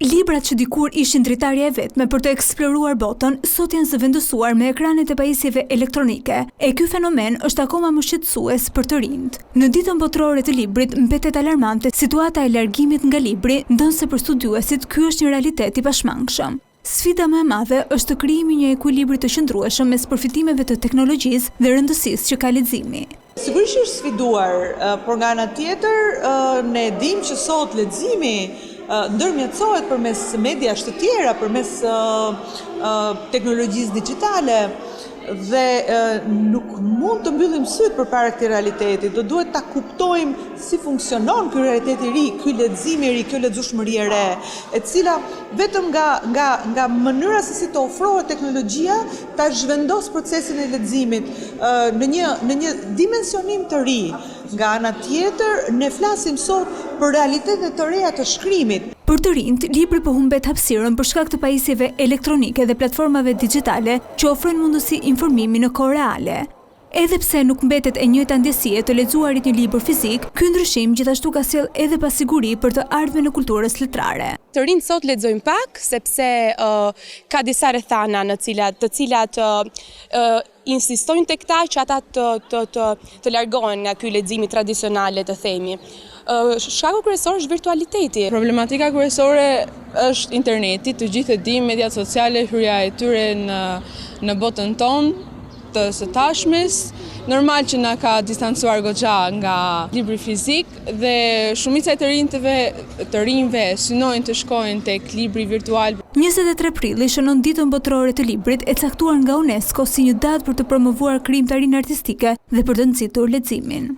Librat që dikur ishin dritarja e vetme për të eksploruar botën, sot janë zëvendësuar me ekranet e pajisjeve elektronike, e ky fenomen është akoma më shqetësues për të rinjt. Në ditën botërore të librit mbetet alarmante situata e largimit nga libri, ndonse për studiuesit ky është një realitet i pashmangshëm. Sfida më e madhe është të krijimi një ekuilibri të qëndrueshëm mes përfitimeve të teknologjisë dhe rëndësisë që ka leximi. Sigurisht është sfiduar, por nga ana tjetër ne dimë që sot leximi ndërmjetësohet përmes mediash të tjera, përmes teknologjisë digjitale dhe nuk mund të mbyllim syt përpara këtij realiteti. Do duhet ta kuptojmë si funksionon ky realitet i ri, ky lexim i ri, kjo lexueshmëri e re, e cila vetëm nga mënyra se si të ofrohet teknologjia ta zhvendos procesin e leximit në një dimensionim të ri. Nga ana tjetër, ne flasim sot për realitetet të reja të shkrimit. Për të rinjt, libri po humbet hapësirën për shkak të pajisjeve elektronike dhe platformave digjitale që ofrojnë mundësi informimi në kohë reale. Edhe pse nuk mbetet e njëjta ndjesie të lexuarit një libër fizik, ky ndryshim gjithashtu ka sjell edhe pasiguri për të ardhmen e kulturës letrare. Të rinjt sot lexojnë pak sepse ka disa rrethana të cilat insistojnë tek ta që ata të largohen nga ky leximi tradicional, le të themi. Shkaku kryesor është virtualiteti. Problematika kryesore është interneti, të gjithë e dimë, mediat sociale, hyrja e tyre në botën tonë të së tashmes. Normal që na ka distancuar goxha nga libri fizik dhe shumica e të rinjve synojnë të shkojnë tek libri virtual. 23 prilli shënon ditën botërore të librit e caktuar nga UNESCO si një datë për të promovuar krijimtarinë artistike dhe për të nxitur leximin.